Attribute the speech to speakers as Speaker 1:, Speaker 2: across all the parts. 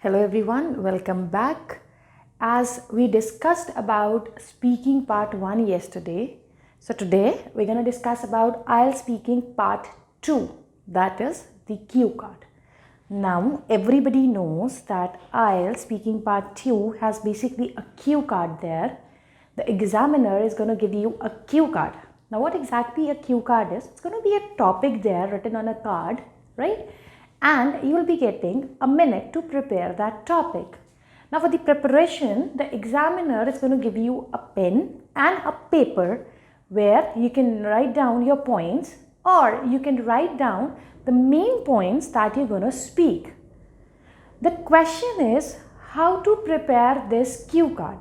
Speaker 1: Hello everyone, welcome back. As we discussed about speaking part 1 yesterday, so today we're going to discuss about IELTS speaking part 2, that is the cue card. Now everybody knows that IELTS speaking part 2 has basically a cue card there. The examiner is going to give you a cue card. Now what exactly a cue card is? It's going to be a topic there written on a card, right? And you will be getting a minute to prepare that topic. Now for the preparation, the examiner is going to give you a pen and a paper where you can write down your points, or you can write down the main points that you're going to speak. The question is how to prepare this cue card.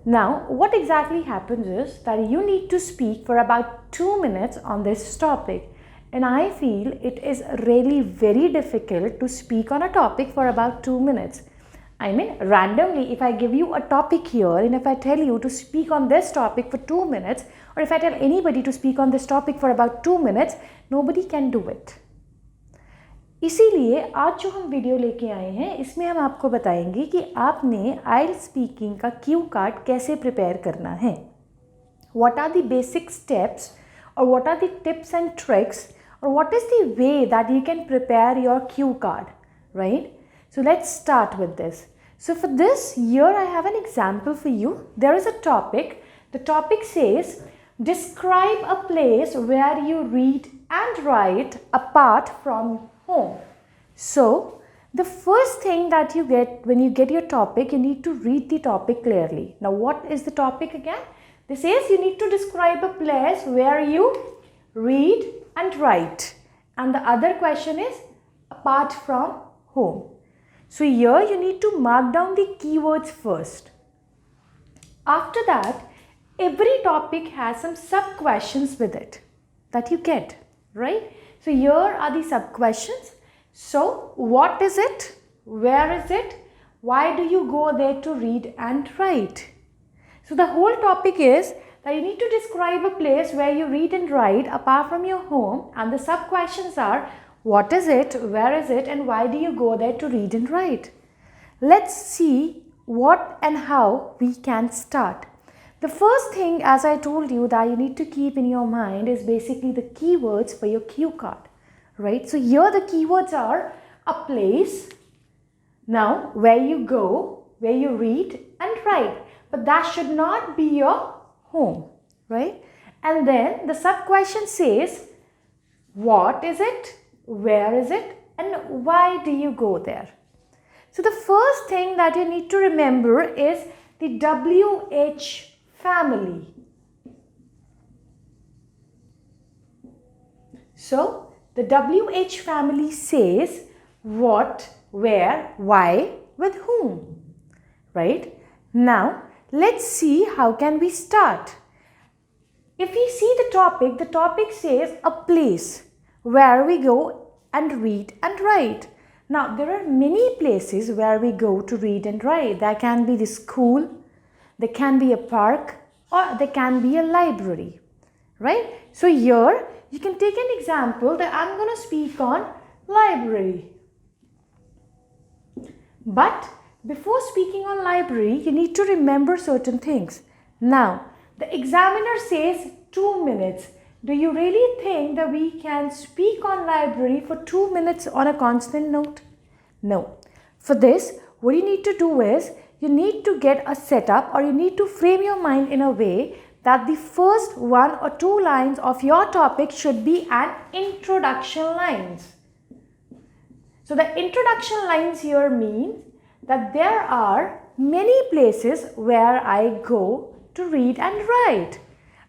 Speaker 1: Now what exactly happens is that you need to speak for about 2 minutes on this topic. And I feel it is really very difficult to speak on a topic for about 2 minutes. I mean, randomly, if I give you a topic here and if I tell you to speak on this topic for 2 minutes, or if I tell anybody to speak on this topic for about 2 minutes, nobody can do it. इसीलिए आज जो हम video लेके आए हैं, इसमें हम आपको बताएंगे कि आपने IELTS स्पीकिंग का क्यू कार्ड कैसे प्रिपेयर करना है. What are the basic steps, or what are the tips and tricks, or what is the way that you can prepare your cue card, right? So let's start with this. So for this, here I have an example for you. There is a topic. The topic says, describe a place where you read and write apart from home. So the first thing that you get when you get your topic, you need to read the topic clearly. Now what is the topic again? This says you need to describe a place where you read and write, and the other question is apart from home. So here you need to mark down the keywords first. After that, every topic has some sub questions with it that you get, right? So here are the sub questions. So what is it? Where is it? Why do you go there to read and write? So the whole topic is that you need to describe a place where you read and write apart from your home, and the sub questions are what is it, where is it, and why do you go there to read and write. Let's see what and how we can start. The first thing, as I told you, that you need to keep in your mind is basically the keywords for your cue card, right? So here the keywords are a place, now where you go, where you read and write, but that should not be your home, right? And then the sub question says what is it, where is it, and why do you go there. So the first thing that you need to remember is the WH family. So the WH family says what, where, why, with whom, right? Now let's see how can we start. If we see the topic says a place where we go and read and write. Now there are many places where we go to read and write. There can be the school, there can be a park, or there can be a library, right? So here you can take an example that I'm going to speak on library. But before speaking on library, you need to remember certain things. Now, the examiner says 2 minutes. Do you really think that we can speak on library for 2 minutes on a constant note? No. For this, what you need to do is, you need to get a setup, or you need to frame your mind in a way that the first 1 or 2 lines of your topic should be an introduction lines. So the introduction lines here mean that there are many places where I go to read and write.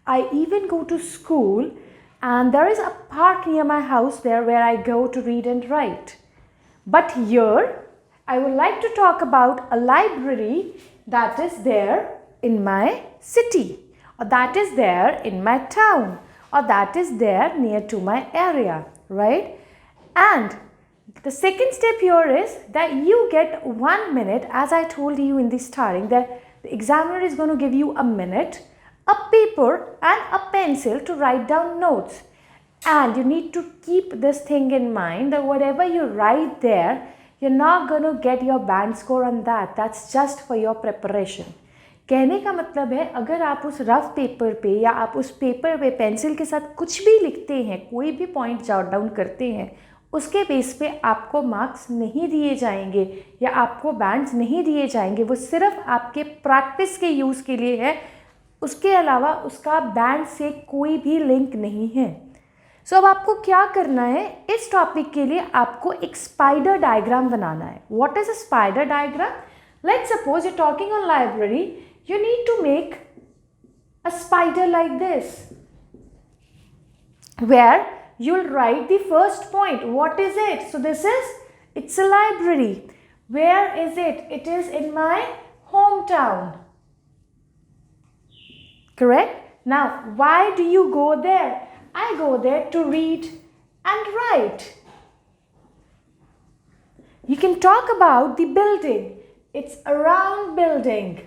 Speaker 1: I even go to school, and there is a park near my house there where I go to read and write. But here I would like to talk about a library that is there in my city, or that is there in my town, or that is there near to my area, right? And the second step here is that you get 1 minute, as I told you in the starting, that the examiner is going to give you a minute, a paper and a pencil to write down notes. And you need to keep this thing in mind that whatever you write there, you're not going to get your band score on that. That's just for your preparation. कहने का मतलब है अगर आप उस rough paper पे या आप उस पेपर पे पेंसिल के साथ कुछ भी लिखते हैं, कोई भी पॉइंट जॉट डाउन करते हैं, उसके बेस पे आपको मार्क्स नहीं दिए जाएंगे या आपको बैंड्स नहीं दिए जाएंगे. वो सिर्फ आपके प्रैक्टिस के यूज़ के लिए है. उसके अलावा उसका बैंड से कोई भी लिंक नहीं है. सो अब आपको क्या करना है, इस टॉपिक के लिए आपको एक स्पाइडर डायग्राम बनाना है. What is a spider diagram? Let's suppose you talking on library, you need to make a spider like this, where you'll write the first point. What is it? So this is, it's a library. Where is it? It is in my hometown. Correct? Now, why do you go there? I go there to read and write. You can talk about the building. It's a round building.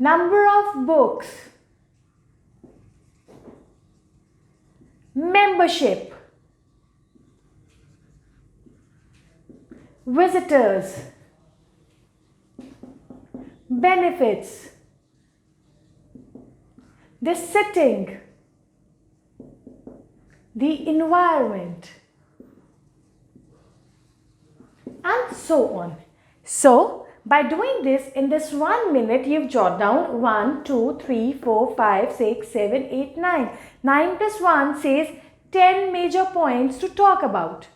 Speaker 1: Number of books, membership, visitors, benefits, the sitting, the environment, and so on. So, by doing this, in this 1 minute, you've jotted down 1, 2, 3, 4, 5, 6, 7, 8, 9. 9 plus 1 says 10 major points to talk about.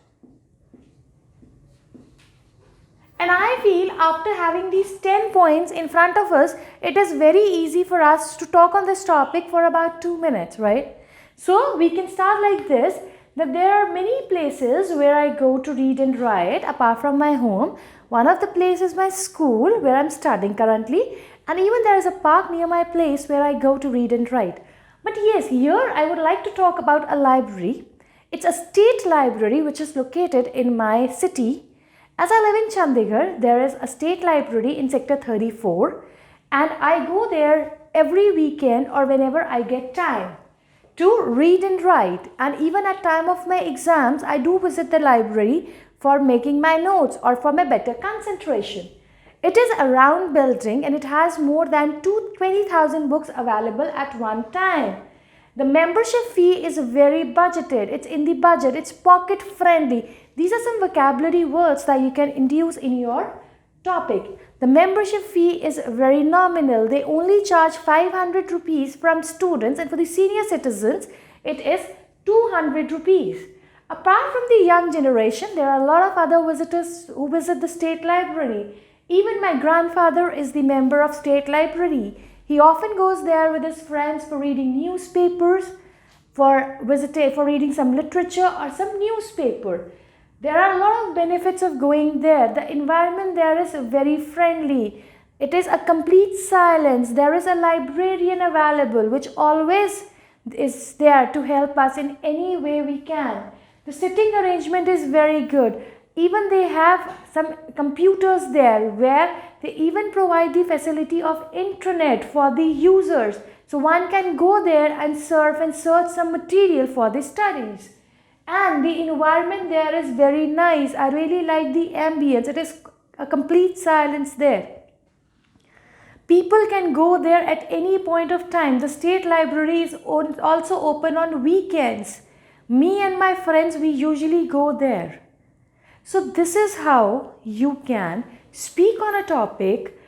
Speaker 1: And I feel after having these 10 points in front of us, it is very easy for us to talk on this topic for about 2 minutes, right? So we can start like this, that there are many places where I go to read and write apart from my home. One of the places is my school where I'm studying currently, and even there is a park near my place where I go to read and write. But yes, here I would like to talk about a library. It's a state library which is located in my city. As I live in Chandigarh, there is a state library in sector 34, and I go there every weekend or whenever I get time to read and write. And even at time of my exams, I do visit the library for making my notes or for my better concentration. It is a round building and it has more than 20,000 books available at one time. The membership fee is very budgeted. It's in the budget. It's pocket friendly. These are some vocabulary words that you can induce in your topic. The membership fee is very nominal. They only charge 500 rupees from students, and for the senior citizens, it is 200 rupees. Apart from the young generation, there are a lot of other visitors who visit the state library. Even my grandfather is the member of state library. He often goes there with his friends for reading newspapers, for reading some literature or some newspaper. There are a lot of benefits of going there. The environment there is very friendly. It is a complete silence. There is a librarian available which always is there to help us in any way we can. The sitting arrangement is very good. Even they have some computers there where they even provide the facility of intranet for the users. So one can go there and surf and search some material for the studies. And the environment there is very nice. I really like the ambience. It is a complete silence there. People can go there at any point of time. The state library is also open on weekends. Me and my friends, we usually go there. So this is how you can speak on a topic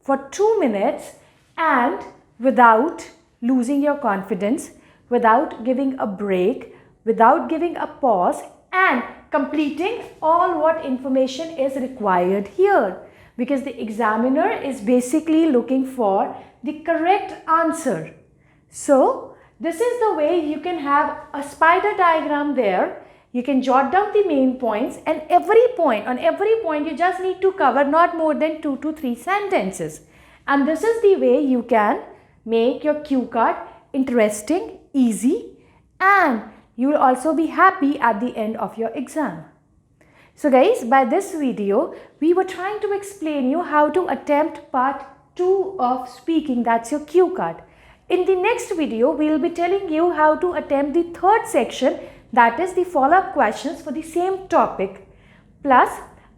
Speaker 1: for 2 minutes and without losing your confidence, without giving a break, without giving a pause, and completing all what information is required here. Because the examiner is basically looking for the correct answer. So this is the way you can have a spider diagram there. You can jot down the main points, and on every point you just need to cover not more than 2 to 3 sentences. And this is the way you can make your cue card interesting, easy, and you will also be happy at the end of your exam. So guys, by this video, we were trying to explain you how to attempt part 2 of speaking, that's your cue card. In the next video, we will be telling you how to attempt the third section, that is the follow-up questions for the same topic. Plus,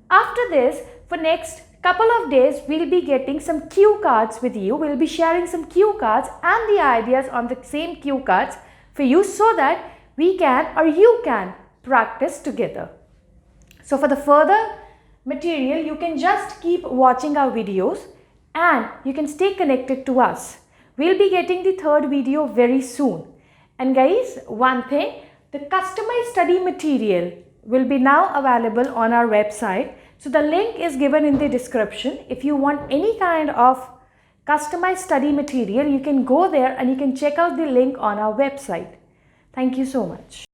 Speaker 1: after this, for next couple of days, we'll be getting some cue cards with you. We'll be sharing some cue cards and the ideas on the same cue cards for you so that we can or you can practice together. So for the further material, you can just keep watching our videos and you can stay connected to us. We'll be getting the third video very soon. And guys, one thing, the customized study material will be now available on our website. So the link is given in the description. If you want any kind of customized study material, you can go there and you can check out the link on our website. Thank you so much.